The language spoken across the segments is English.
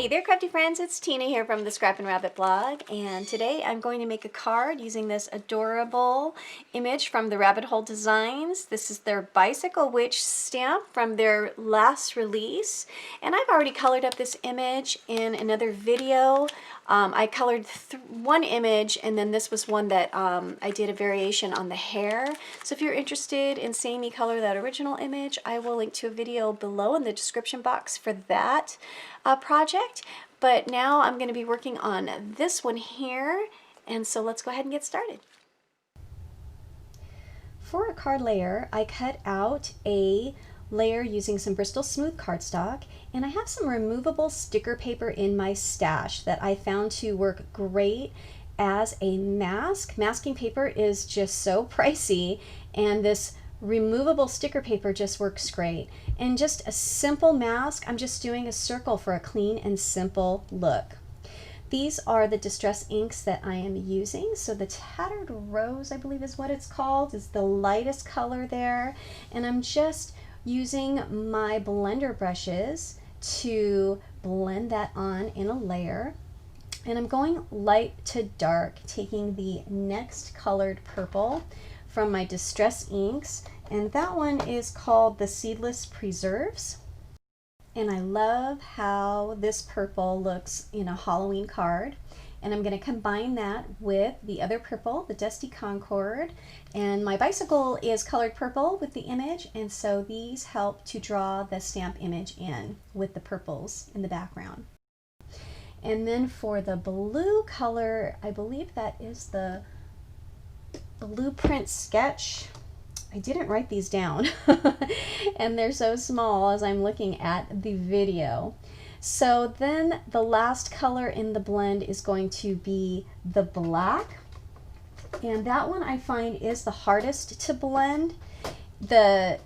Hey there, crafty friends, it's Tina here from the Scrappin Rabbit blog, and today I'm going to make a card using this adorable image from the Rabbit Hole Designs. This is their Bicycle Witch stamp from their last release, and I've already colored up this image in another video. I colored one image, and then this was one that I did a variation on the hair. So if you're interested in seeing me color that original image, I will link to a video below in the description box for that project. But now I'm going to be working on this one here, and so let's go ahead and get started. For a card layer, I cut out a layer using some Bristol smooth cardstock, and I have some removable sticker paper in my stash that I found to work great as a mask. Masking paper is just so pricey, and this removable sticker paper just works great. And just a simple mask, I'm just doing a circle for a clean and simple look. These are the Distress inks that I am using. So the Tattered Rose, I believe is what it's called, is the lightest color there. And I'm just using my blender brushes to blend that on in a layer. And I'm going light to dark, taking the next colored purple from my Distress inks, and that one is called the Seedless Preserves. And I love how this purple looks in a Halloween card. And I'm going to combine that with the other purple, the Dusty Concord. And my bicycle is colored purple with the image, and so these help to draw the stamp image in with the purples in the background. And then for the blue color, I believe that is the Blueprint Sketch. I didn't write these down and they're so small as I'm looking at the video. So then the last color in the blend is going to be the black, and that one I find is the hardest to blend. The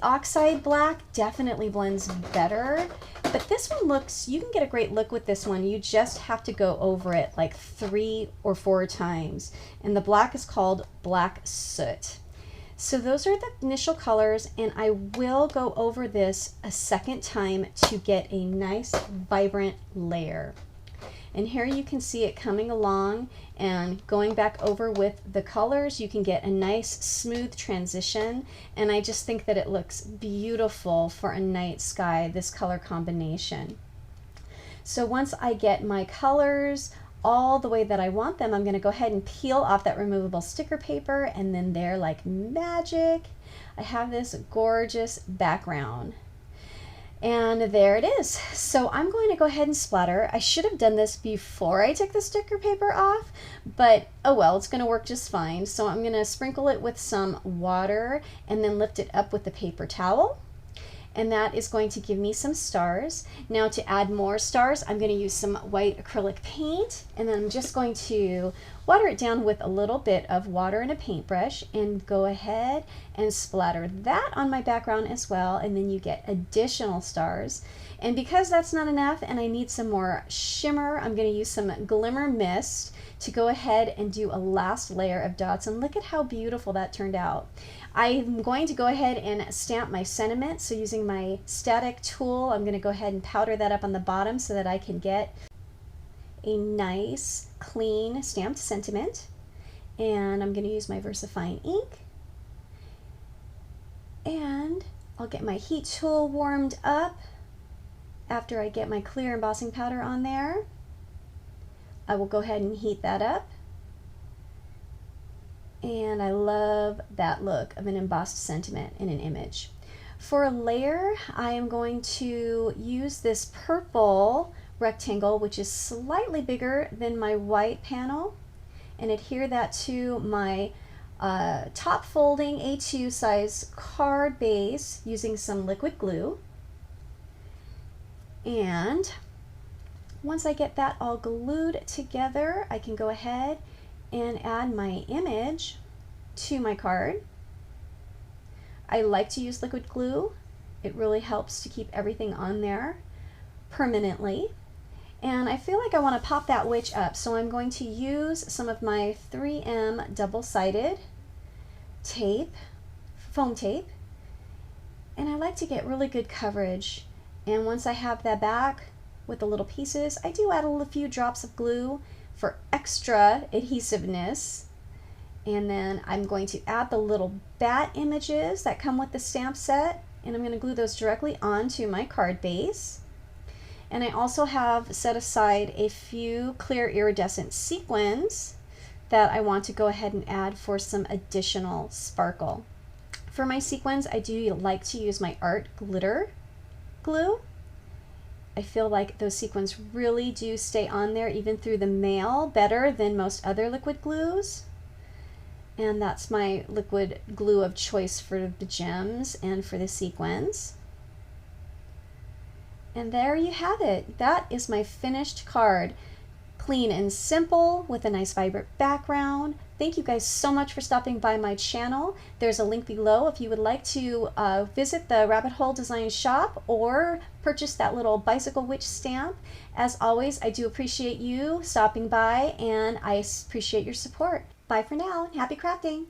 oxide black definitely blends better, but this one looks, you can get a great look with this one. You just have to go over it like 3 or 4 times. And the black is called Black Soot. So those are the initial colors, and I will go over this a second time to get a nice vibrant layer. And here you can see it coming along and going back over with the colors. You can get a nice smooth transition, and I just think that it looks beautiful for a night sky, this color combination. So once I get my colors all the way that I want them, I'm going to go ahead and peel off that removable sticker paper, and then there, like magic, I have this gorgeous background. And there it is. So I'm going to go ahead and splatter. I should have done this before I took the sticker paper off, but oh well, it's going to work just fine. So I'm going to sprinkle it with some water and then lift it up with the paper towel. And that is going to give me some stars. Now to add more stars, I'm going to use some white acrylic paint, and then I'm just going to water it down with a little bit of water and a paintbrush and go ahead and splatter that on my background as well, and then you get additional stars. And because that's not enough and I need some more shimmer, I'm going to use some Glimmer Mist to go ahead and do a last layer of dots, and look at how beautiful that turned out. I'm going to go ahead and stamp my sentiment, so using my static tool, I'm going to go ahead and powder that up on the bottom so that I can get a nice, clean stamped sentiment. And I'm going to use my VersaFine ink, and I'll get my heat tool warmed up after I get my clear embossing powder on there. I will go ahead and heat that up. And I love that look of an embossed sentiment in an image. For a layer, I am going to use this purple rectangle, which is slightly bigger than my white panel, and adhere that to my top folding A2 size card base using some liquid glue. And once I get that all glued together, I can go ahead and add my image to my card. I like to use liquid glue. It really helps to keep everything on there permanently. And I feel like I want to pop that witch up, so I'm going to use some of my 3M double-sided tape, foam tape, and I like to get really good coverage. And once I have that back, with the little pieces. I do add a few drops of glue for extra adhesiveness. And then I'm going to add the little bat images that come with the stamp set, and I'm going to glue those directly onto my card base. And I also have set aside a few clear iridescent sequins that I want to go ahead and add for some additional sparkle. For my sequins, I do like to use my art glitter glue. I feel like those sequins really do stay on there even through the mail better than most other liquid glues. And that's my liquid glue of choice for the gems and for the sequins. And there you have it. That is my finished card. Clean and simple with a nice vibrant background. Thank you guys so much for stopping by my channel. There's a link below if you would like to visit the Rabbit Hole Design shop or purchase that little bicycle witch stamp. As always, I do appreciate you stopping by, and I appreciate your support. Bye for now, and happy crafting!